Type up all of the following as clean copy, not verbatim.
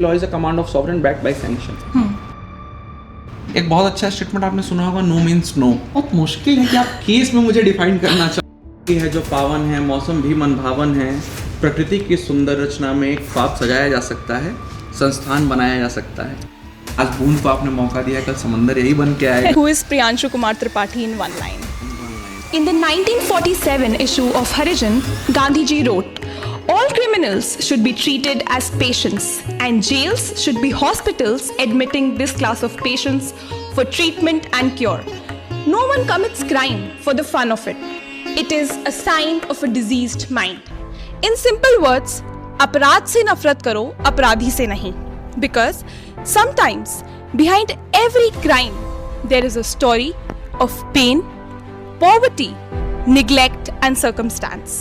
Law is a command of sovereign backed by sanction. एक बहुत अच्छा स्टेटमेंट आपने सुना होगा, नो मीन्स नो। बहुत मुश्किल है कि आप केस में मुझे डिफाइन करना चाहते हैं। जो पावन है, मौसम भी मन भावन है, प्रकृति की सुंदर रचना में एक ख्वाब सजाया जा सकता है, संस्थान बनाया जा सकता है। आज बूंद को आपने मौका दिया, कल समंदर यही बन के आएगा। Who is Priyanshu Kumar Tripathi in one line? In the 1947 issue of Harijan, Gandhiji wrote, "All criminals should be treated as patients, and jails should be hospitals admitting this class of patients for treatment and cure. No one commits crime for the fun of it. It is a sign of a diseased mind." In simple words, अपराध से नफरत करो, अपराधी से नहीं. Because sometimes behind every crime there is a story of pain, poverty, neglect and circumstance.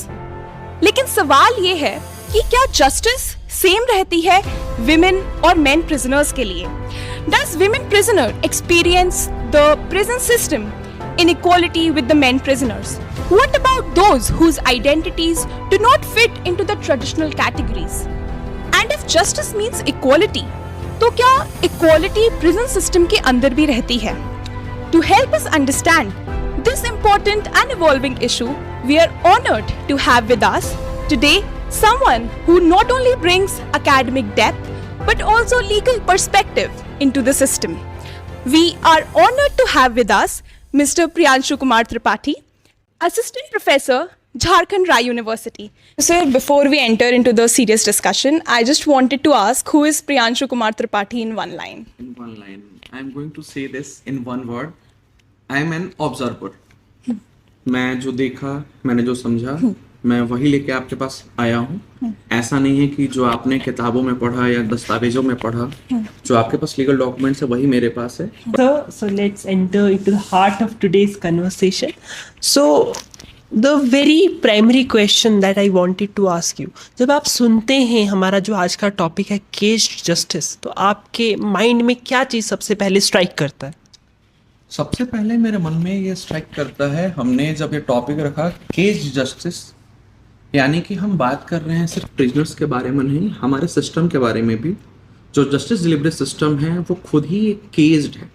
लेकिन सवाल ये है कि क्या जस्टिस सेम रहती है विमेन और मेन प्रिजनर्स के लिए? Does women prisoner experience the prison system inequality with the men prisoners? What about those whose identities do not fit into the traditional categories? And if justice means equality, तो क्या equality prison system के अंदर भी रहती है? To help us understand this important and evolving issue, we are honored to have with us today someone who not only brings academic depth but also legal perspective into the system. We are honored to have with us Mr. Priyanshu Kumar Tripathi, Assistant Professor, Jharkhand Rai University. Sir, before we enter into the serious discussion, I just wanted to ask, who is Priyanshu Kumar Tripathi in one line? In one line, I am going to say this in one word. I am an observer. मैं जो देखा, मैंने जो समझा, मैं वही लेके आपके पास आया हूँ। ऐसा नहीं है कि जो आपने किताबों में पढ़ा या दस्तावेजों में पढ़ा, जो आपके पास लीगल डॉक्यूमेंट्स है वही मेरे पास है। So let's enter into the heart of today's conversation. So the very primary question that I wanted to ask you, जब आप सुनते हैं हमारा जो आज का टॉपिक है केस जस्टिस, तो आपके माइंड में क्या चीज़ सबसे पहले स्ट्राइक करता है? सबसे पहले मेरे मन में ये स्ट्राइक करता है, हमने जब ये टॉपिक रखा केस जस्टिस, यानी कि हम बात कर रहे हैं सिर्फ प्रिजनर्स के बारे में नहीं, हमारे सिस्टम के बारे में भी। जो जस्टिस डिलीवरी सिस्टम है वो खुद ही एक केस्ड है।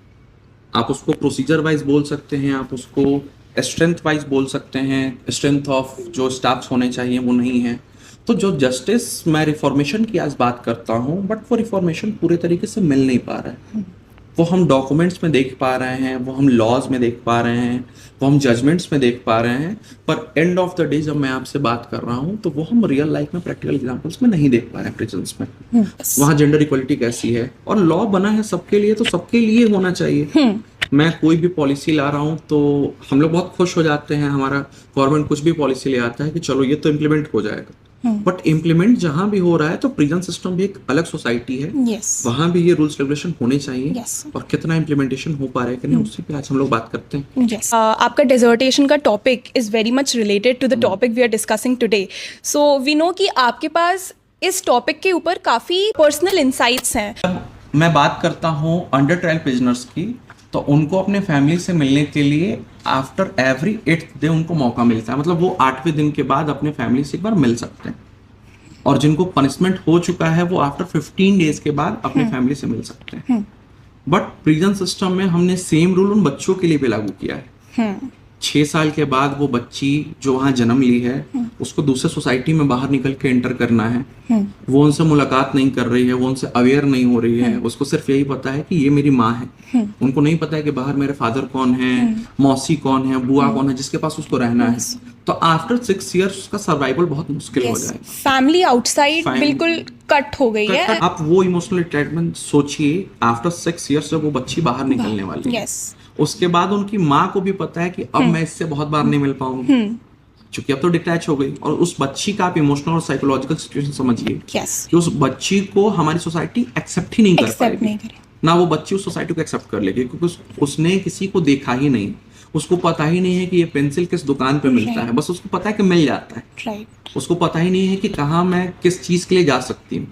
आप उसको प्रोसीजर वाइज बोल सकते हैं, आप उसको स्ट्रेंथ वाइज बोल सकते हैं, स्ट्रेंथ ऑफ जो स्टाफ्स होने चाहिए वो नहीं है। तो जो जस्टिस, मैं रिफॉर्मेशन की आज बात करता हूँ, बट वो रिफॉर्मेशन पूरे तरीके से मिल नहीं पा रहा है। वो हम डॉक्यूमेंट्स में देख पा रहे हैं, वो हम लॉज में देख पा रहे हैं, वो हम जजमेंट्स में देख पा रहे हैं, पर एंड ऑफ द डे जब मैं आपसे बात कर रहा हूँ तो वो हम रियल लाइफ में प्रैक्टिकल एग्जांपल्स में नहीं देख पा रहे हैं प्रिजन्स में। वहाँ जेंडर इक्वलिटी कैसी है, और लॉ बना है सबके लिए तो सबके लिए होना चाहिए। मैं कोई भी पॉलिसी ला रहा हूँ तो हम लोग बहुत खुश हो जाते हैं, हमारा गवर्नमेंट कुछ भी पॉलिसी ले आता है कि चलो ये तो इम्प्लीमेंट हो जाएगा। बट इम्प्लीमेंट जहां भी हो रहा है तो प्रिजन सिस्टम भी एक अलग सोसाइटी है। वहां भी ये रूल्स रेगुलेशन होने चाहिए। और कितना इम्प्लीमेंटेशन हो पा रहा है कि नहीं, उसी पे आज हम लोग बात करते हैं। आपका डिसर्टेशन का topic is very much related to the topic we are discussing today. So we know कि आपके पास इस टॉपिक के ऊपर काफी पर्सनल इंसाइट्स हैं। मैं बात करता हूँ अंडर ट्रायल प्रिजनर्स की, तो उनको अपने फैमिली से मिलने के लिए आफ्टर एवरी 8th डे उनको मौका मिलता है। मतलब वो 8वें दिन के बाद अपने फैमिली से एक बार मिल सकते हैं। और जिनको पनिशमेंट हो चुका है वो आफ्टर 15 डेज के बाद अपने फैमिली से मिल सकते हैं। बट प्रिजन सिस्टम में हमने सेम रूल उन बच्चों के लिए भी लागू किया है। 6 साल के बाद वो बच्ची जो वहाँ जन्म ली है उसको दूसरे सोसाइटी में बाहर निकल के एंटर करना है। वो उनसे मुलाकात नहीं कर रही है, वो उनसे अवेयर नहीं हो रही है, उसको सिर्फ यही पता है कि ये मेरी माँ है। उनको नहीं पता है कि बाहर मेरे फादर कौन है, मौसी कौन है, बुआ कौन है जिसके पास उसको रहना है। तो आफ्टर 6 years उसका सर्वाइवल बहुत मुश्किल हो जाएगा। फैमिली आउटसाइड बिल्कुल कट हो गई है। आप वो इमोशनल अटैचमेंट सोचिए, आफ्टर 6 years जब वो बच्ची बाहर निकलने वाली है, उसके बाद उनकी माँ को भी पता है कि अब मैं इससे बहुत बार नहीं मिल पाऊंगी, क्योंकि अब तो डिटैच हो गई। और उस बच्ची का आप इमोशनल और साइकोलॉजिकल सिचुएशन समझिए कि उस बच्ची को हमारी सोसाइटी एक्सेप्ट ही नहीं कर पाएगी। ना वो बच्ची उस सोसाइटी को एक्सेप्ट कर लेगी, क्योंकि उसने किसी को देखा ही नहीं, उसको पता ही नहीं है कि ये पेंसिल किस दुकान पे मिलता है, बस उसको पता है कि मिल जाता है। उसको पता ही नहीं है कि कहाँ मैं किस चीज के लिए जा सकती हूँ।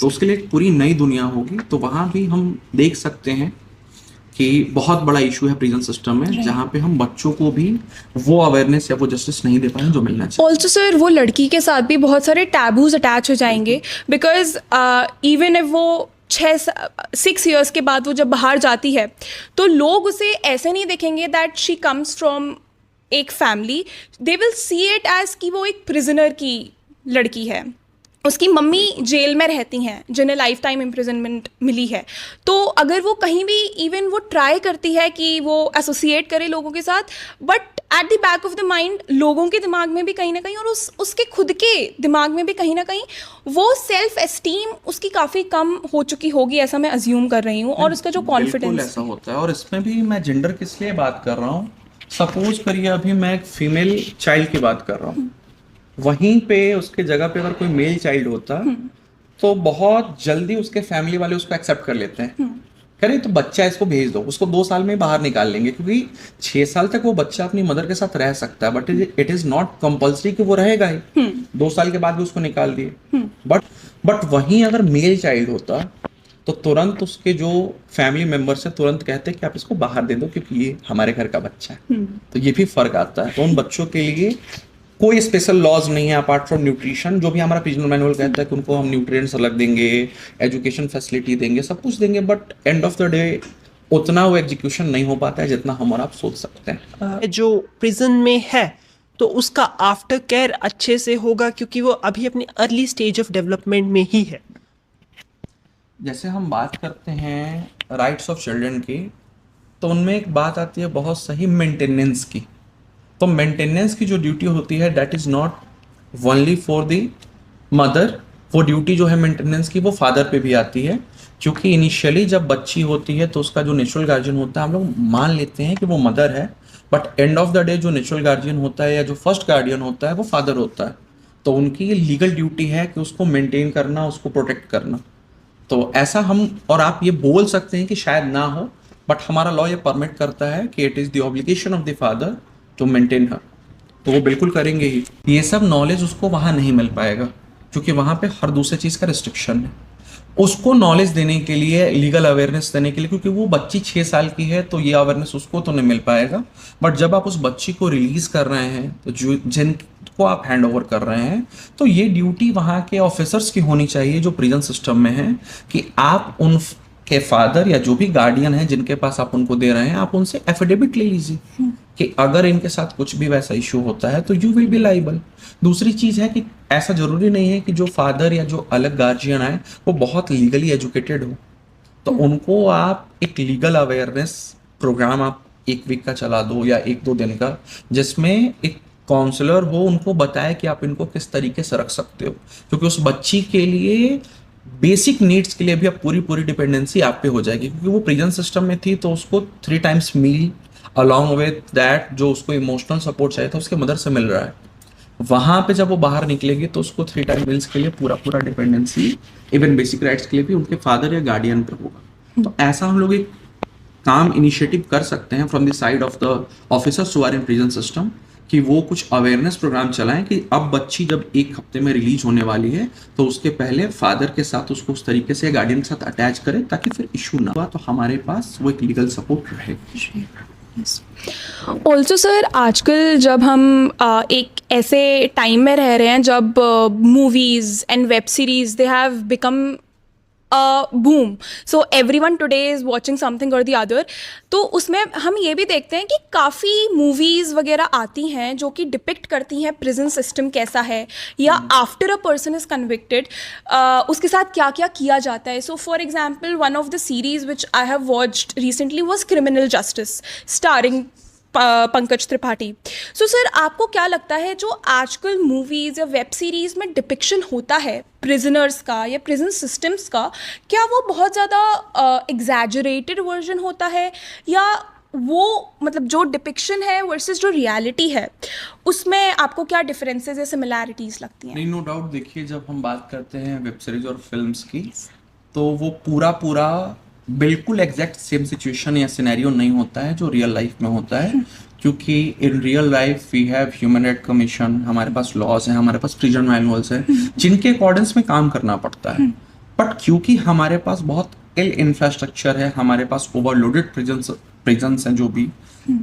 तो उसके लिए एक पूरी नई दुनिया होगी। तो वहां भी हम देख सकते हैं कि बहुत बड़ा इशू है प्रिजन सिस्टम में, जहाँ पे हम बच्चों को भी वो अवेयरनेस या वो जस्टिस नहीं दे पाए जो मिलना चाहिए। ऑल्सो सर वो लड़की के साथ भी बहुत सारे टैबूज अटैच हो जाएंगे, बिकॉज इवन इफ वो 6 years के बाद वो जब बाहर जाती है तो लोग उसे ऐसे नहीं देखेंगे दैट शी कम्स फ्रॉम एक family, they will see it as कि वो एक प्रिजनर की लड़की है। उसकी मम्मी जेल में रहती हैं जिन्हें लाइफ टाइम इम्प्रिजनमेंट मिली है, तो अगर वो कहीं भी इवन वो ट्राई करती है कि वो एसोसिएट करे लोगों के साथ, but at the back of the mind लोगों के दिमाग में भी कहीं ना कहीं और उसके खुद के दिमाग में भी कहीं ना कहीं वो सेल्फ एस्टीम उसकी काफ़ी कम हो चुकी होगी, ऐसा मैं अज्यूम कर रही हूँ। और उसका जो बिल्कुल कॉन्फिडेंस ऐसा होता है। और इसमें भी मैं जेंडर किस लिए बात कर रहा हूँ, सपोज करिए अभी मैं एक फीमेल चाइल्ड की बात कर रहा हूँ, वहीं पे उसके जगह पे अगर कोई मेल चाइल्ड होता तो बहुत जल्दी उसके फैमिली वाले उसको एक्सेप्ट कर लेते हैं, करें तो बच्चा इसको भेज दो, उसको 2 साल में बाहर निकाल लेंगे, क्योंकि 6 साल तक वो बच्चा अपनी मदर के साथ रह सकता है, but it is not compulsory कि वो रहेगा ही। 2 साल के बाद भी उसको निकाल दिए। बट वहीं अगर मेल चाइल्ड होता तो तुरंत उसके जो फैमिली मेंबर्स है तुरंत कहते कि आप इसको बाहर दे दो क्योंकि ये हमारे घर का बच्चा है। तो ये भी फर्क आता है। तो उन बच्चों के लिए कोई स्पेशल लॉज नहीं है अपार्ट फ्रॉम न्यूट्रिशन, जो भी हमारा प्रिजनर मैनुअल कहता है कि उनको हम न्यूट्रिएंट्स अलग देंगे, एजुकेशन फैसिलिटी देंगे, सब कुछ देंगे, but end of the day उतना वो एग्जीक्यूशन नहीं हो पाता है जितना हम और आप सोच सकते हैं। जो प्रिजन में है तो उसका आफ्टर केयर अच्छे से होगा क्योंकि वो अभी अपनी अर्ली स्टेज ऑफ डेवलपमेंट में ही है। जैसे हम बात करते हैं राइट्स ऑफ चिल्ड्रन की, तो उनमें एक बात आती है बहुत सही, मेंटेनेंस की। तो मेंटेनेंस की जो ड्यूटी होती है that is not only for the mother, वो ड्यूटी जो है मेंटेनेंस की वो फादर पे भी आती है, क्योंकि इनिशियली जब बच्ची होती है तो उसका जो नेचुरल गार्जियन होता है हम लोग मान लेते हैं कि वो मदर है, but end of the day जो नेचुरल गार्जियन होता है या जो फर्स्ट गार्डियन होता है वो फादर होता है। तो उनकी लीगल ड्यूटी है कि उसको मेंटेन करना, उसको प्रोटेक्ट करना। तो ऐसा हम और आप ये बोल सकते हैं कि शायद ना हो, बट हमारा लॉ ये परमिट करता है कि it is the obligation of the father to maintain her, तो वो बिल्कुल करेंगे ही। ये सब नॉलेज उसको वहाँ नहीं मिल पाएगा क्योंकि वहाँ पे हर दूसरे चीज़ का रिस्ट्रिक्शन है। उसको नॉलेज देने के लिए, लीगल अवेयरनेस देने के लिए, क्योंकि वो बच्ची 6 साल की है तो ये अवेयरनेस उसको तो नहीं मिल पाएगा, बट जब आप उस बच्ची को रिलीज कर रहे हैं तो जो जिनको आप हैंड ओवर कर रहे हैं, तो ये ड्यूटी वहाँ के ऑफिसर्स की होनी चाहिए जो प्रिजन सिस्टम में है कि आप उन के फादर या जो भी गार्डियन है जिनके पास आप उनको दे रहे हैं, आप उनसे एफिडेविट ले लीजिए कि अगर इनके साथ कुछ भी वैसा इशू होता है तो यू विल बी लाइबल। दूसरी चीज है कि ऐसा जरूरी नहीं है कि जो फादर या जो अलग गार्जियन आए वो बहुत लीगली एजुकेटेड हो, तो उनको आप एक लीगल अवेयरनेस प्रोग्राम आप 1 वीक का चला दो या 1-2 दिन का, जिसमें एक काउंसलर हो, उनको बताए कि आप इनको किस तरीके से रख सकते हो, क्योंकि उस बच्ची के लिए बेसिक नीड्स के लिए भी अब पूरी डिपेंडेंसी आप पे हो जाएगी, क्योंकि वो प्रिजन सिस्टम में थी तो उसको 3 times meal along with that जो उसको इमोशनल सपोर्ट चाहिए था उसके मदर से मिल रहा है। वहां पे जब वो बाहर निकलेगी तो उसको 3 टाइम मील्स के लिए पूरा डिपेंडेंसी, इवन बेसिक राइट्स के लिए भी उनके फादर या गार्डियन पर होगा। तो ऐसा हम लोग एक काम इनिशिएटिव कर सकते हैं from the side of the officers who are in prison system कि वो कुछ अवेयरनेस प्रोग्राम चलाएं कि अब बच्ची जब 1 हफ्ते में रिलीज होने वाली है तो उसके पहले फादर के साथ उसको उस तरीके से गार्डियन के साथ अटैच करें ताकि फिर इशू ना हो, तो हमारे पास वो एक लीगल सपोर्ट रहे। ऑल्सो सर, आजकल जब हम एक ऐसे टाइम में रह रहे हैं जब movies and web series they have become boom, so everyone today is watching something और द अदर, तो उसमें हम ये भी देखते हैं कि काफ़ी मूवीज़ वगैरह आती हैं जो कि डिपिक्ट करती हैं प्रिजन सिस्टम कैसा है या after a person is convicted उसके साथ क्या क्या किया जाता है। So for example one of the series which I have watched recently was criminal justice starring Pankaj Tripathi. So sir, आपको क्या लगता है जो आजकल मूवीज़ या वेब सीरीज़ में डिपिक्शन होता है प्रिजनर्स का या प्रिजन सिस्टम्स का, क्या वो बहुत ज़्यादा एग्जैजरेटेड वर्जन होता है या वो मतलब जो डिपिक्शन है वर्सेस जो रियलिटी है उसमें आपको क्या डिफरेंसेस या सिमिलैरिटीज़ लगती हैं? नहीं, नो डाउट। देखिए, जब हम बात करते हैं वेब सीरीज और फिल्म्स की तो वो पूरा बिल्कुल एग्जैक्ट सेम सिचुएशन या सिनेरियो नहीं होता है जो रियल लाइफ में होता है, क्योंकि in real life we have human right commission, हमारे पास लॉज हैं, हमारे पास प्रिजन मैनुअल्स हैं जिनके अकॉर्डेंस में काम करना पड़ता है। बट क्योंकि हमारे पास बहुत इल इंफ्रास्ट्रक्चर है, हमारे पास ओवरलोडेड प्रिजन्स हैं जो भी,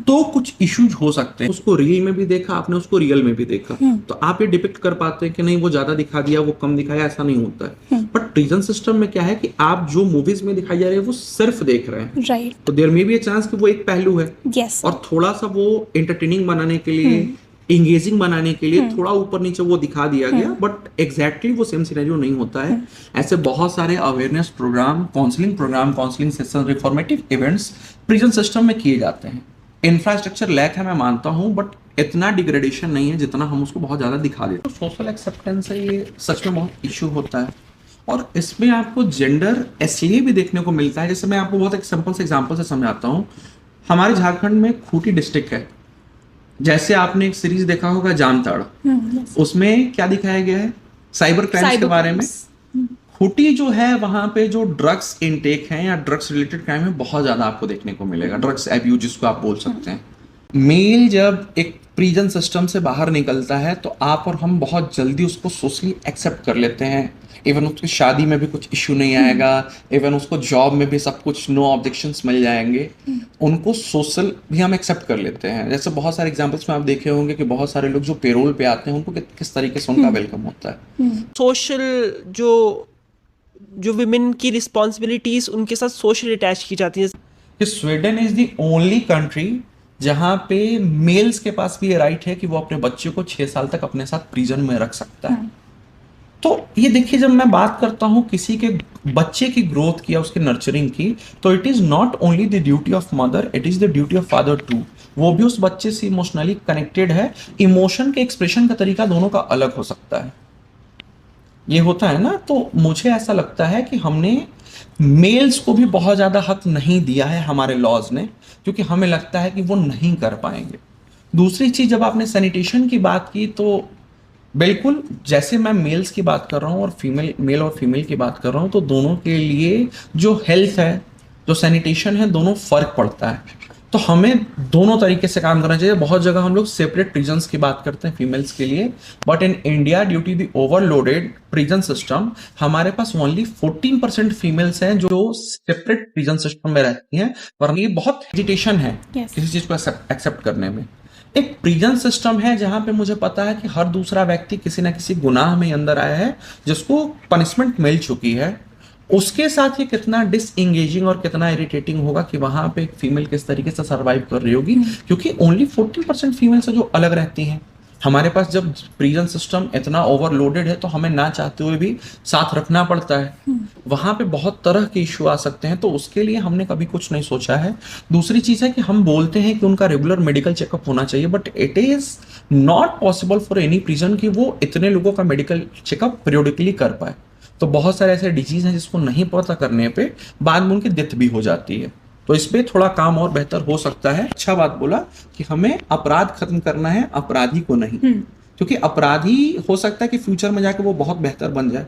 तो कुछ इश्यूज हो सकते हैं। उसको रील में भी देखा आपने, उसको रियल में भी देखा, तो आप ये डिपिक्ट कर पाते हैं कि नहीं वो ज्यादा दिखा दिया, वो कम दिखाया, ऐसा नहीं होता है। बट प्रिजन सिस्टम में क्या है कि आप जो मूवीज में दिखाई जा रही है वो सिर्फ देख रहे हैं, राइट, तो there may be a chance कि वो एक पहलू है, यस, और थोड़ा सा वो एंटरटेनिंग बनाने के लिए, इंगेजिंग बनाने के लिए थोड़ा ऊपर नीचे वो दिखा दिया गया, बट एग्जैक्टली वो सेम सिनेरियो नहीं होता है। ऐसे बहुत सारे awareness program, counselling session, reformative events prison system में किए जाते हैं। इंफ्रास्ट्रक्चर लैक है, मैं मानता हूं, बट इतना डिग्रेडेशन नहीं है जितना हम उसको बहुत ज्यादा दिखा देते हैं। सोशल एक्सेप्टेंस है, ये सच में बहुत इशू होता है, और इसमें आपको जेंडर इसलिए भी देखने को मिलता है। जैसे मैं आपको बहुत एक सिंपल से एग्जांपल से समझाता हूँ। हमारे झारखंड में खूंटी डिस्ट्रिक्ट है, जैसे आपने एक सीरीज देखा होगा जामताड़ा, उसमें क्या दिखाया गया है, साइबर क्राइम्स के बारे में। खूंटी जो है वहां पे जो ड्रग्स इनटेक है या ड्रग्स रिलेटेड क्राइम है बहुत ज्यादा आपको देखने को मिलेगा, ड्रग्स एब्यूज जिसको आप बोल सकते हैं। मेल जब एक प्रिजन सिस्टम से बाहर निकलता है तो आप और हम बहुत जल्दी उसको सोशली एक्सेप्ट कर लेते हैं। इवन उसकी शादी में भी कुछ इश्यू नहीं आएगा, इवन उसको जॉब में भी सब कुछ नो ऑब्जेक्शंस मिल जाएंगे, उनको सोशल भी हम एक्सेप्ट कर लेते हैं। जैसे बहुत सारे एग्जांपल्स में आप देखे होंगे कि बहुत सारे लोग जो पेरोल पे आते हैं उनको किस तरीके से उनका वेलकम होता है। सोशल जो विमेन की रिस्पॉन्सिबिलिटीज उनके साथ सोशल अटैच की जाती है। Sweden is the only country जहां पे मेल्स के पास भी ये राइट है कि वो अपने बच्चे को 6 साल तक अपने साथ प्रिजन में रख सकता है। तो ये देखिए, जब मैं बात करता हूँ किसी के बच्चे की ग्रोथ की या उसकी नर्चरिंग की, तो it is not only the duty of mother, it is the duty of father too. वो भी उस बच्चे से इमोशनली कनेक्टेड है। इमोशन के एक्सप्रेशन का तरीका दोनों का अलग हो सकता है, ये होता है ना। तो मुझे ऐसा लगता है कि हमने मेल्स को भी बहुत ज्यादा हक नहीं दिया है हमारे लॉज ने, क्योंकि हमें लगता है कि वो नहीं कर पाएंगे। दूसरी चीज, जब आपने सैनिटेशन की बात की, तो बिल्कुल जैसे मैं मेल्स की बात कर रहा हूँ और मेल और फीमेल की बात कर रहा हूँ, तो दोनों के लिए जो हेल्थ है, जो सैनिटेशन है, दोनों फर्क पड़ता है। तो हमें दोनों तरीके से काम करना चाहिए। बहुत जगह हम लोग सेपरेट प्रिजन्स की बात करते हैं फीमेल्स के लिए, but in India due to the overloaded prison system हमारे पास ओनली 14% फीमेल्स हैं जो सेपरेट प्रिजन सिस्टम में रहती हैं, वरना ये बहुत हेजिटेशन है किसी चीज को एक्सेप्ट करने में। एक प्रिजन सिस्टम है जहां पे मुझे पता है कि हर दूसरा व्यक्ति किसी ना किसी गुनाह में अंदर आया है, जिसको पनिशमेंट मिल चुकी है। उसके साथ ये कितना डिसएंगेजिंग और कितना इरिटेटिंग होगा कि वहां पे एक फीमेल किस तरीके से सरवाइव कर रही होगी, क्योंकि ओनली 14% फीमेल से जो अलग रहती हैं। हमारे पास जब प्रिजन सिस्टम इतना ओवरलोडेड है तो हमें ना चाहते हुए भी साथ रखना पड़ता है। वहां पे बहुत तरह के इश्यू आ सकते हैं, तो उसके लिए हमने कभी कुछ नहीं सोचा है। दूसरी चीज है कि हम बोलते हैं कि उनका रेगुलर मेडिकल चेकअप होना चाहिए, but it is not possible for any prison कि वो इतने लोगों का मेडिकल चेकअप पीरियोडिकली कर पाए। तो बहुत सारे ऐसे डिजीज हैं जिसको नहीं पता करने पे बाद में उनकी डेथ भी हो जाती है। तो इस पे थोड़ा काम और बेहतर हो सकता है। अच्छा बात बोला कि हमें अपराध खत्म करना है, अपराधी को नहीं, क्योंकि अपराधी हो सकता है कि फ्यूचर में जाके वो बहुत बेहतर बन जाए,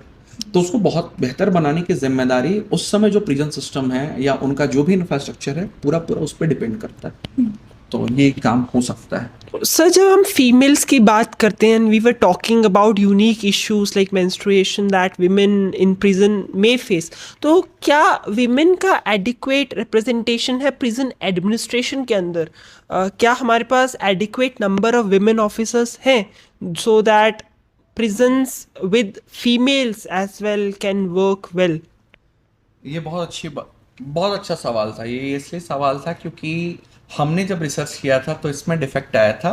तो उसको बहुत बेहतर बनाने की जिम्मेदारी उस समय जो प्रिजन सिस्टम है या उनका जो भी इंफ्रास्ट्रक्चर है पूरा उस पर डिपेंड करता है। तो ये काम हो सकता है। सर, जब हम फीमेल्स की बात करते हैं, we are talking about unique issues like menstruation that women in prison may face, तो क्या विमेन का एडिक्वेट रिप्रेजेंटेशन है प्रिजन एडमिनिस्ट्रेशन के अंदर? क्या हमारे पास adequate number of women officers हैं so that prisons with females as well can work well? ये बहुत अच्छा सवाल था। ये इसलिए सवाल था क्योंकि हमने जब रिसर्च किया था तो इसमें डिफेक्ट आया था।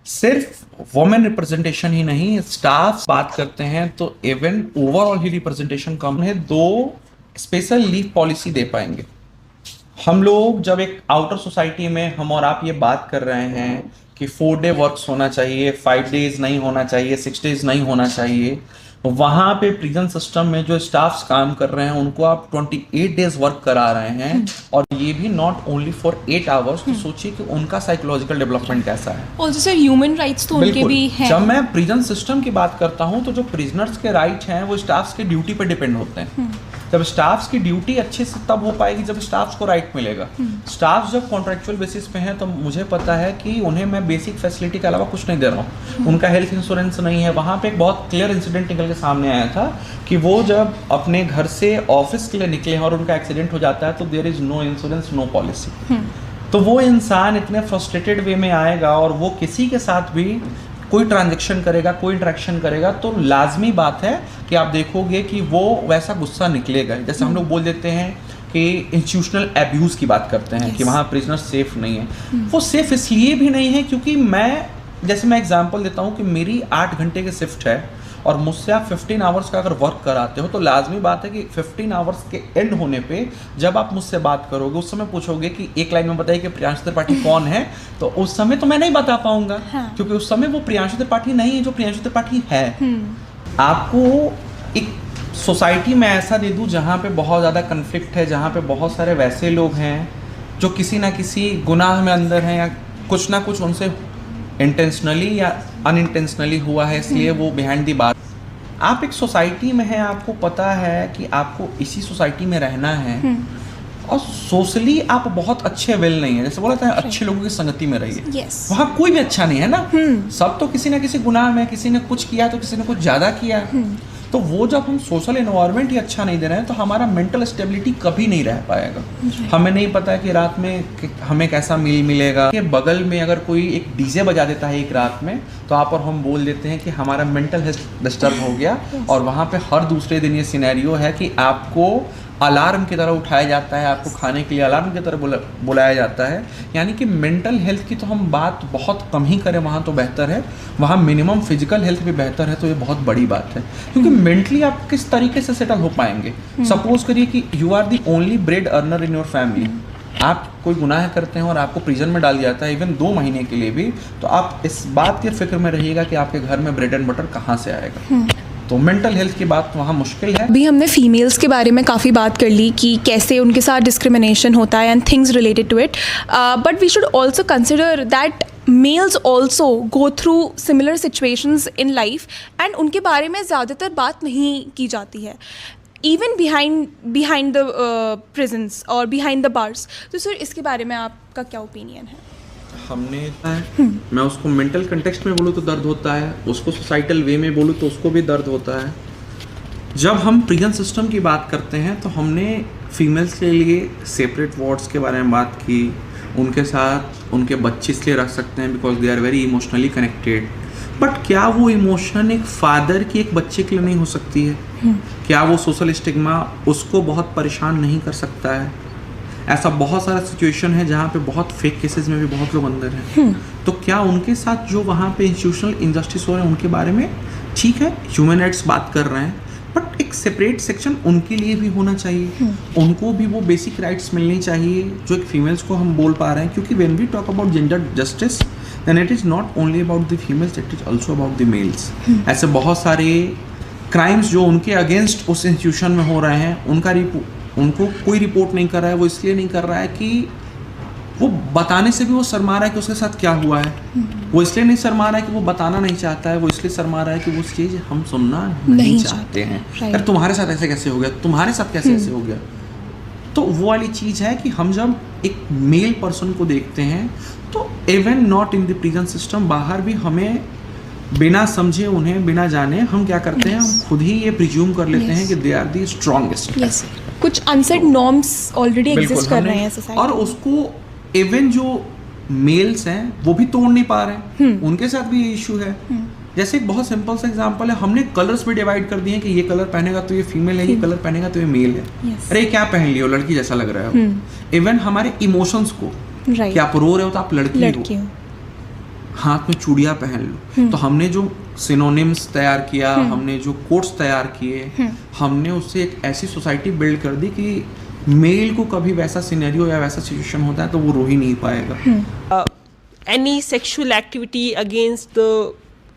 सिर्फ वुमेन रिप्रेजेंटेशन ही नहीं, स्टाफ बात करते हैं तो इवन ओवरऑल ही रिप्रेजेंटेशन कम है। 2 स्पेशल लीव पॉलिसी दे पाएंगे हम लोग। जब एक आउटर सोसाइटी में हम और आप ये बात कर रहे हैं कि 4 डे वर्क्स होना चाहिए, 5 डेज नहीं होना चाहिए, 6 डेज नहीं होना चाहिए, वहां पे प्रिजन सिस्टम में जो स्टाफ्स काम कर रहे हैं उनको आप 28 डेज वर्क करा रहे हैं, और ये भी नॉट ओनली फॉर 8 आवर्स। तो सोचिए कि उनका साइकोलॉजिकल डेवलपमेंट कैसा है। ऑल्सो सर, ह्यूमन राइट्स तो उनके भी हैं। जब मैं प्रिजन सिस्टम की बात करता हूं तो जो प्रिजनर्स के राइट हैं वो स्टाफ्स के ड्यूटी पे डिपेंड होते हैं। जब स्टाफ्स की ड्यूटी अच्छे से तब हो पाएगी जब स्टाफ्स को राइट मिलेगा। स्टाफ्स जब कॉन्ट्रेक्चुअल बेसिस पे हैं तो मुझे पता है कि उन्हें मैं बेसिक फैसिलिटी के अलावा कुछ नहीं दे रहा हूँ। उनका हेल्थ इंश्योरेंस नहीं है। वहाँ पे एक बहुत क्लियर इंसिडेंट निकल के सामने आया था कि वो जब अपने घर से ऑफिस के लिए निकले हैं और उनका एक्सीडेंट हो जाता है तो there is no insurance, no policy. तो वो इंसान इतने फ्रस्ट्रेटेड वे में आएगा और वो किसी के साथ भी कोई ट्रांजैक्शन करेगा, कोई इंटरेक्शन करेगा तो लाजमी बात है कि आप देखोगे कि वो वैसा गुस्सा निकलेगा। जैसे हम लोग बोल देते हैं कि इंस्टीट्यूशनल एब्यूज़ की बात करते हैं कि वहाँ प्रिजनर सेफ नहीं है। वो सेफ इसलिए भी नहीं है क्योंकि मैं एग्जांपल देता हूँ कि मेरी 8 घंटे की शिफ्ट है और मुझसे आप 15 आवर्स का अगर वर्क कराते हो तो लाजमी बात है कि 15 आवर्स के एंड होने पे जब आप मुझसे बात करोगे उस समय पूछोगे कि एक लाइन में बताइए कि प्रियांशु त्रिपाठी कौन है, तो उस समय तो मैं नहीं बता पाऊंगा। क्योंकि उस समय वो प्रियांशु त्रिपाठी नहीं है जो प्रियांशु त्रिपाठी है। आपको एक सोसाइटी में ऐसा दे दूं जहाँ पे बहुत ज़्यादा कन्फ्लिक्ट है, जहाँ पे बहुत सारे वैसे लोग हैं जो किसी ना किसी गुनाह में अंदर हैं या कुछ ना कुछ उनसे इंटेंशनली या अनइंटेंशनली हुआ है इसलिए वो बिहाइंड दी बात। आप एक सोसाइटी में हैं, आपको पता है कि आपको इसी सोसाइटी में रहना है और सोशली आप बहुत अच्छे वेल नहीं है। जैसे बोला था अच्छे लोगों की संगति में रहिए। वहाँ कोई भी अच्छा नहीं है ना। सब तो किसी ना किसी गुनाह में, किसी ने कुछ किया तो किसी ने कुछ ज़्यादा किया। तो वो जब हम सोशल एनवायरनमेंट ही अच्छा नहीं दे रहे हैं तो हमारा मेंटल स्टेबिलिटी कभी नहीं रह पाएगा। हमें नहीं पता है कि रात में हमें कैसा मील मिलेगा। कि बगल में अगर कोई एक डीजे बजा देता है एक रात में तो आप और हम बोल देते हैं कि हमारा मेंटल हेल्थ डिस्टर्ब हो गया। और वहाँ पे हर दूसरे दिन ये सिनेरियो है कि आपको अलार्म की तरह उठाया जाता है, आपको खाने के लिए अलार्म की तरह बुलाया जाता है। यानी कि मेंटल हेल्थ की तो हम बात बहुत कम ही करें, वहाँ तो बेहतर है। वहाँ मिनिमम फिजिकल हेल्थ भी बेहतर है तो ये बहुत बड़ी बात है। क्योंकि मेंटली आप किस तरीके से सेटल हो पाएंगे। सपोज करिए कि you are the only bread earner in your family. आप कोई गुनाह करते हैं और आपको प्रिजन में डाल दिया जाता है इवन 2 महीने के लिए भी, तो आप इस बात के फिक्र में रहिएगा कि आपके घर में ब्रेड एंड बटर कहाँ से आएगा। तो मेंटल हेल्थ की बात वहाँ मुश्किल है। अभी हमने फीमेल्स के बारे में काफ़ी बात कर ली कि कैसे उनके साथ डिस्क्रिमिनेशन होता है and things related to it, but we should also consider that males also go through similar situations in life and उनके बारे में ज़्यादातर बात नहीं की जाती है इवन बिहाइंड द प्रिजन्स और बिहाइंड द बार्स। तो सर इसके बारे में आपका क्या ओपिनियन है? मैं उसको मेंटल कंटेक्स्ट में बोलूँ तो दर्द होता है, उसको सोसाइटल वे में बोलूँ तो उसको भी दर्द होता है। जब हम प्रिजन सिस्टम की बात करते हैं तो हमने फीमेल्स के लिए सेपरेट वार्ड्स के बारे में बात की। उनके साथ उनके बच्चे इसलिए रख सकते हैं because they are very emotionally connected. But क्या वो इमोशन एक फादर की एक बच्चे के लिए नहीं हो सकती है? क्या वो सोशल स्टिग्मा उसको बहुत परेशान नहीं कर सकता है? ऐसा बहुत सारा सिचुएशन है जहाँ पे बहुत फेक केसेस में भी बहुत लोग अंदर हैं। तो क्या उनके साथ जो वहाँ पे इंस्टीट्यूशनल इनजस्टिस हो रहे हैं उनके बारे में ठीक है ह्यूमन राइट्स बात कर रहे हैं, बट एक सेपरेट सेक्शन उनके लिए भी होना चाहिए। उनको भी वो बेसिक राइट्स मिलनी चाहिए जो एक फीमेल्स को हम बोल पा रहे हैं। क्योंकि when we talk about gender justice then it is not only about the females, it is also about the males. ऐसे बहुत सारे क्राइम्स जो उनके अगेंस्ट उस इंस्टीट्यूशन में हो रहे हैं उनको कोई रिपोर्ट नहीं कर रहा है। वो इसलिए नहीं कर रहा है कि वो बताने से भी वो शर्मा रहा है कि उसके साथ क्या हुआ है। वो इसलिए नहीं शर्मा रहा है कि वो बताना नहीं चाहता है, वो इसलिए शर्मा रहा है कि वो चीज़ हम सुनना नहीं चाहते हैं। यार तुम्हारे साथ ऐसे कैसे हो गया, तुम्हारे साथ कैसे ऐसे हो गया। तो वो वाली चीज़ है कि हम जब एक मेल पर्सन को देखते हैं तो even not in the prison system, बाहर भी हमें बिना समझे उन्हें बिना जाने हम क्या करते हैं, हम खुद ही ये प्रिज्यूम कर लेते हैं कि दे आर दी स्ट्रॉन्गेस्ट। कुछ अनसेड नॉर्म्स ऑलरेडी एग्जिस्ट कर रहे हैं सोसाइटी और उसको इवन जो मेल्स हैं वो भी तोड़ नहीं पा रहे हैं। उनके साथ भी ये इशू है। जैसे एक बहुत सिंपल सा एग्जांपल है, हमने कलर्स भी डिवाइड कर दिए हैं कि ये कलर पहनेगा तो ये फीमेल है, ये कलर पहनेगा तो ये मेल है। अरे क्या पहन लियो, लड़की जैसा लग रहा है। इवन हमारे इमोशंस को कि आप रो रहे हो तो आप लड़की हो, हाथ में चूड़ियाँ पहन लो। तो हमने जो सिनोनिम्स तैयार किया, हमने जो कोट्स तैयार किए, हमने उससे एक ऐसी सोसाइटी बिल्ड कर दी कि मेल को कभी वैसा सिनेरियो या वैसा सिचुएशन होता है तो वो रो ही नहीं पाएगा। Any sexual activity against the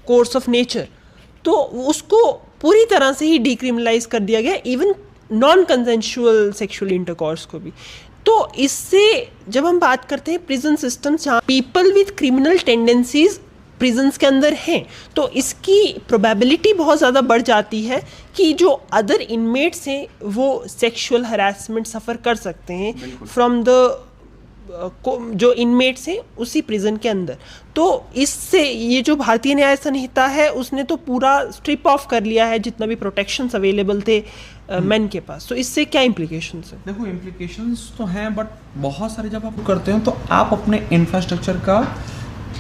course of nature, तो उसको पूरी तरह से ही डिक्रिमिनलाइज कर दिया गया, even non consensual sexual intercourse को भी। तो इससे जब हम बात करते हैं प्रिजन सिस्टम जहाँ people with criminal tendencies prisons के अंदर हैं, तो इसकी प्रोबेबिलिटी बहुत ज़्यादा बढ़ जाती है कि जो अदर इनमेट्स हैं वो सेक्सुअल हरासमेंट सफ़र कर सकते हैं फ्रॉम द जो इनमेट्स हैं उसी प्रिजन के अंदर। तो इससे ये जो भारतीय न्याय संहिता है उसने तो पूरा स्ट्रिप ऑफ कर लिया है जितना भी प्रोटेक्शंस अवेलेबल थे मेन के पास। तो इससे क्या इम्प्लीकेशंस है? देखो इम्प्लीकेशंस तो हैं, बट बहुत सारे जब आप करते हैं तो आप अपने इंफ्रास्ट्रक्चर का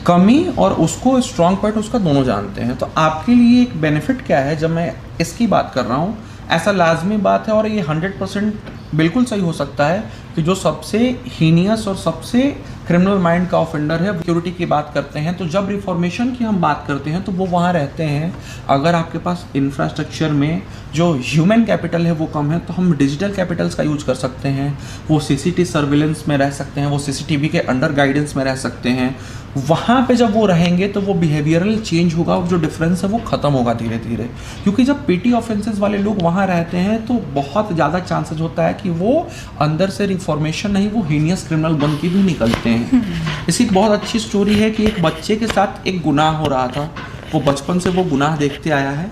कमी और उसको स्ट्रॉन्ग पॉइंट उसका दोनों जानते हैं। तो आपके लिए एक बेनिफिट क्या है, जब मैं इसकी बात कर रहा हूँ, ऐसा लाजमी बात है और ये 100% बिल्कुल सही हो सकता है कि जो सबसे हीनियस और सबसे क्रिमिनल माइंड का ऑफेंडर है, सिक्योरिटी की बात करते हैं, तो जब रिफॉर्मेशन की हम बात करते हैं तो वो वहाँ रहते हैं। अगर आपके पास इंफ्रास्ट्रक्चर में जो ह्यूमन कैपिटल है वो कम है, तो हम डिजिटल कैपिटल्स का यूज कर सकते हैं। वो सीसीटीवी सर्विलेंस में रह सकते हैं, वो सीसीटीवी के अंडर गाइडेंस में रह सकते हैं। वहाँ पे जब वो रहेंगे तो वो बिहेवियरल चेंज होगा और जो डिफरेंस है वो ख़त्म होगा धीरे धीरे। क्योंकि जब पीटी ऑफेंसेस वाले लोग वहाँ रहते हैं तो बहुत ज़्यादा चांसेस होता है कि वो अंदर से रिफॉर्मेशन नहीं, वो हीनियस क्रिमिनल बन के भी निकलते हैं। इसकी एक बहुत अच्छी स्टोरी है कि एक बच्चे के साथ एक गुनाह हो रहा था, वो बचपन से वो गुनाह देखते आया है।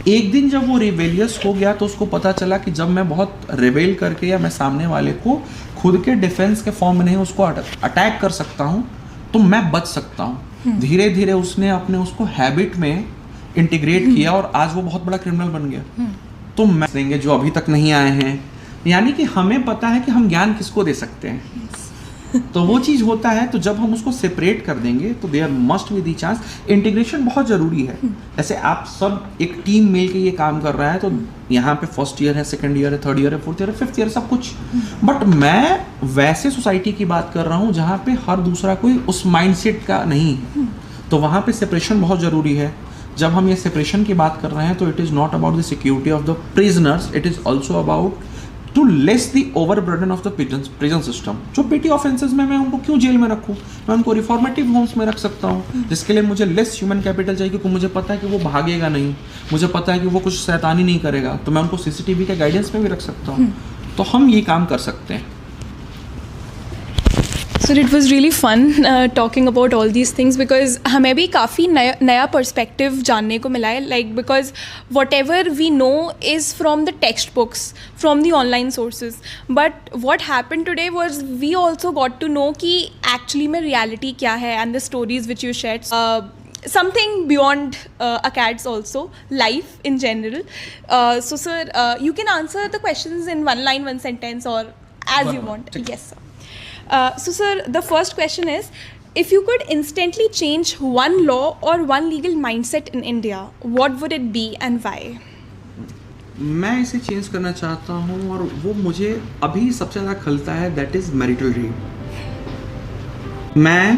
एक दिन जब वो रिबेलियस हो गया तो उसको पता चला कि जब मैं बहुत रिबेल करके या मैं सामने वाले को खुद के डिफेंस के फॉर्म में नहीं उसको अटैक कर सकता हूँ तो मैं बच सकता हूँ। धीरे धीरे उसने अपने उसको हैबिट में इंटीग्रेट किया और आज वो बहुत बड़ा क्रिमिनल बन गया। तो मैं देंगे जो अभी तक नहीं आए हैं, यानी कि हमें पता है कि हम ज्ञान किसको दे सकते हैं। तो वो चीज़ होता है, तो जब हम उसको सेपरेट कर देंगे तो there must be the chance. Integration बहुत ज़रूरी है। जैसे आप सब एक टीम मिल के ये काम कर रहा है, तो यहाँ पे फर्स्ट ईयर है, सेकंड ईयर है, थर्ड ईयर है, फोर्थ ईयर है, फिफ्थ ईयर, सब कुछ। बट मैं वैसे सोसाइटी की बात कर रहा हूँ जहाँ पे हर दूसरा कोई उस माइंडसेट का नहीं है, तो वहाँ पे सेपरेशन बहुत ज़रूरी है। जब हम ये सेपरेशन की बात कर रहे हैं तो it is not about the security of the prisoners, it is also about to less the overburden of the prison system. जो पीटी ऑफेंसेस में मैं उनको क्यों जेल में रखूँ, मैं उनको रिफॉर्मेटिव होम्स में रख सकता हूँ, जिसके लिए मुझे लेस ह्यूमन कैपिटल चाहिए, क्योंकि मुझे पता है कि वो भागेगा नहीं, मुझे पता है कि वो कुछ शैतानी नहीं करेगा, तो मैं उनको सीसीटीवी के गाइडेंस में भी रख सकता हूँ। तो हम ये काम कर सकते हैं। So it was really fun talking about all these things because हमें भी काफ़ी नया पर्सपेक्टिव जानने को मिला है, like because whatever we know is from the textbooks, from the online sources, but what happened today was we also got to know कि actually में reality क्या है and the stories which you shared, something beyond academics also, life in general. So sir, you can answer the questions in one line, one sentence, or as you want. Yes sir. So sir, the first question is, if you could instantly change one law or one legal mindset in India, what would it be and why? मैं इसे change करना चाहता हूँ और वो मुझे अभी सबसे ज़्यादा खलता है, दैट इज़ मैरिटल रेप। मैं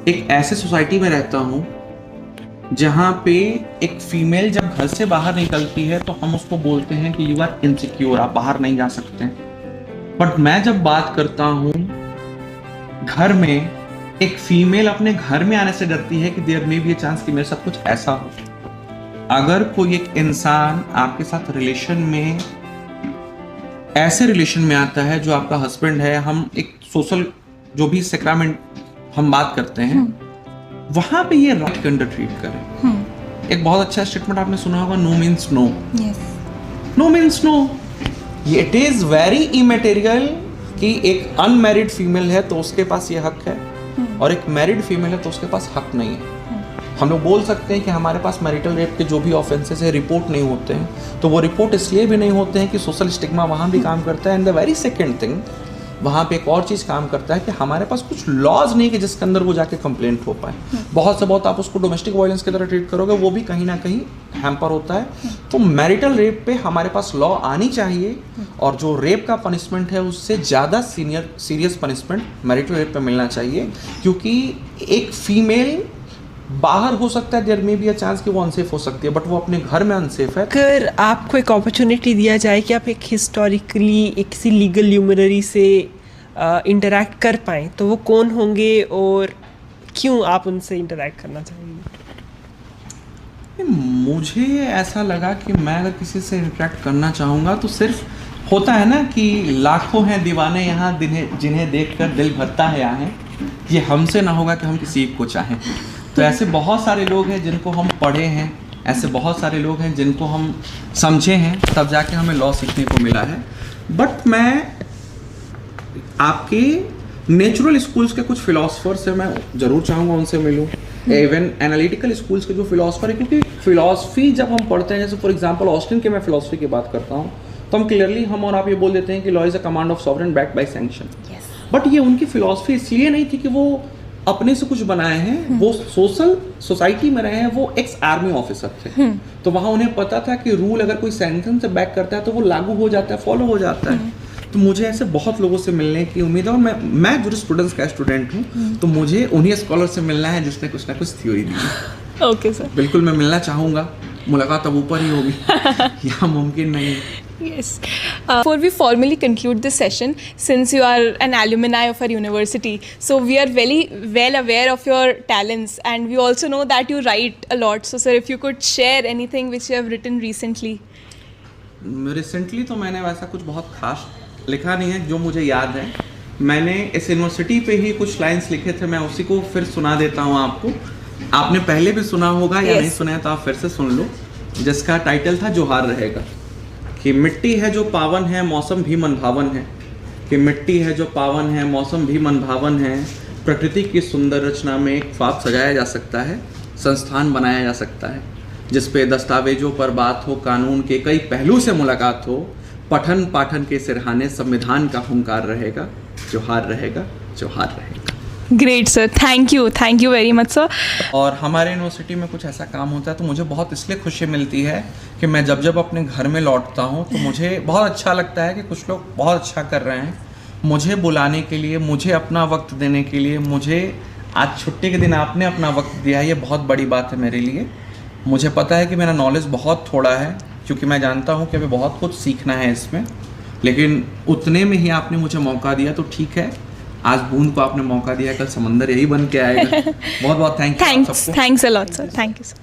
एक ऐसे सोसाइटी में रहता हूँ जहाँ पे एक फीमेल जब घर से बाहर निकलती है तो हम उसको बोलते हैं कि यू आर इनसिक्योर, आप बाहर नहीं जा सकते। बट मैं जब बात करता हूँ घर में, एक फीमेल अपने घर में आने से डरती है कि there may be a chance कि मेरे साथ कुछ ऐसा हो। अगर कोई एक इंसान आपके साथ रिलेशन में, ऐसे रिलेशन में आता है जो आपका हस्बैंड है, हम एक सोशल जो भी सेक्रामेंट हम बात करते हैं, वहां पे ये राइट के अंडर ट्रीट करें। एक बहुत अच्छा स्टेटमेंट आपने सुना होगा, no means no. No means no. It is very immaterial कि एक अनमैरिड फीमेल है तो उसके पास ये हक है और एक मैरिड फीमेल है तो उसके पास हक नहीं है। हम लोग बोल सकते हैं कि हमारे पास मैरिटल रेप के जो भी ऑफेंसेस है रिपोर्ट नहीं होते हैं, तो वो रिपोर्ट इसलिए भी नहीं होते हैं कि सोशल स्टिग्मा वहाँ भी काम करता है। And the very second thing, वहाँ पे एक और चीज़ काम करता है कि हमारे पास कुछ लॉज नहीं कि जिसके अंदर वो जाके कंप्लेंट हो पाए। बहुत से बहुत आप उसको डोमेस्टिक वायलेंस की तरह ट्रीट करोगे, वो भी कहीं ना कहीं हैम्पर होता है। तो मैरिटल रेप पे हमारे पास लॉ आनी चाहिए और जो रेप का पनिशमेंट है उससे ज़्यादा सीरियस पनिशमेंट मैरिटल रेप पे मिलना चाहिए, क्योंकि एक फीमेल बाहर हो सकता है, there may be a chance कि वो अनसेफ हो सकती है, बट वो अपने घर में अनसेफ है। अगर आपको एक अपॉर्चुनिटी दिया जाए कि आप एक हिस्टोरिकली एक किसी लीगल ल्यूमिनरी से इंटरैक्ट कर पाएँ, तो वो कौन होंगे और क्यों आप उनसे इंटरैक्ट करना चाहेंगे? मुझे ऐसा लगा कि मैं अगर किसी से इंटरैक्ट करना चाहूँगा तो सिर्फ होता है ना कि लाखों हैं दीवाने यहाँ जिन्हें देखकर दिल भरता है आहें, ये हमसे ना होगा कि हम किसी को चाहें। तो ऐसे बहुत सारे लोग हैं जिनको हम पढ़े हैं, ऐसे बहुत सारे लोग हैं जिनको हम समझे हैं, तब जाके हमें लॉ सीखने को मिला है। बट मैं आपके नेचुरल स्कूल्स के कुछ फिलोसफर से मैं ज़रूर चाहूँगा उनसे मिलूँ, इवन एनालिटिकल स्कूल्स के जो फिलोसफर है, क्योंकि फिलोसफी जब हम पढ़ते हैं, जैसे फॉर एग्जांपल ऑस्टिन के मैं फिलोसफी की बात करता हूँ, तो हम क्लियरली हम और आप ये बोल देते हैं कि law is a command of sovereign backed by sanction. But ये उनकी फिलोसफी इसलिए नहीं थी कि वो अपने से कुछ बनाए हैं, वो सोशल सोसाइटी में रहे हैं, वो एक्स आर्मी ऑफिसर थे, तो वहाँ उन्हें पता था कि रूल अगर कोई सैंक्शन से बैक करता है तो वो लागू हो जाता है, फॉलो हो जाता है। तो मुझे ऐसे बहुत लोगों से मिलने की उम्मीद है, और मैं जो स्टूडेंट्स का स्टूडेंट हूँ, तो मुझे उन्हीं स्कॉलर से मिलना है जिसने कुछ ना कुछ थ्योरी दी है। ओके सर, बिल्कुल मैं मिलना चाहूँगा, मुलाकात अब ऊपर ही होगी, यहाँ मुमकिन नहीं। yes. Before we formally conclude this session, since you are an alumni of our university, so we are very well aware of your talents, and we also know that you write a lot. So sir, if you could share anything which you have written recently. Recently तो मैंने वैसा कुछ बहुत खास लिखा नहीं है, जो मुझे याद है मैंने इस यूनिवर्सिटी पे ही कुछ लाइंस लिखे थे, मैं उसी को फिर सुना देता हूँ आपको। आपने पहले भी सुना होगा या नहीं सुना है तो आप फिर से सुन लो, जिसका टाइटल था जोहार रहेगा। कि मिट्टी है जो पावन है, मौसम भी मनभावन है, कि मिट्टी है जो पावन है, मौसम भी मनभावन है, प्रकृति की सुंदर रचना में एक ख्वाब सजाया जा सकता है, संस्थान बनाया जा सकता है, जिस पे दस्तावेजों पर बात हो, कानून के कई पहलू से मुलाकात हो, पठन पाठन के सिरहाने संविधान का हुंकार रहेगा, जोहार रहेगा, जोहार रहेगा। Great sir, thank you very much sir. और हमारे यूनिवर्सिटी में कुछ ऐसा काम होता है तो मुझे बहुत इसलिए खुशी मिलती है कि मैं जब अपने घर में लौटता हूँ तो मुझे बहुत अच्छा लगता है कि कुछ लोग बहुत अच्छा कर रहे हैं। मुझे बुलाने के लिए, मुझे अपना वक्त देने के लिए, मुझे आज छुट्टी के दिन आपने अपना वक्त दिया है, ये बहुत बड़ी बात है मेरे लिए। मुझे पता है कि मेरा नॉलेज बहुत थोड़ा है, क्योंकि मैं जानता हूँ कि अभी बहुत कुछ सीखना है इसमें, लेकिन उतने में ही आपने मुझे मौका दिया तो ठीक है। आज बूंद को आपने मौका दिया, कल समंदर यही बन के आएगा। बहुत बहुत thanks Thanks a lot sir, thank you sir.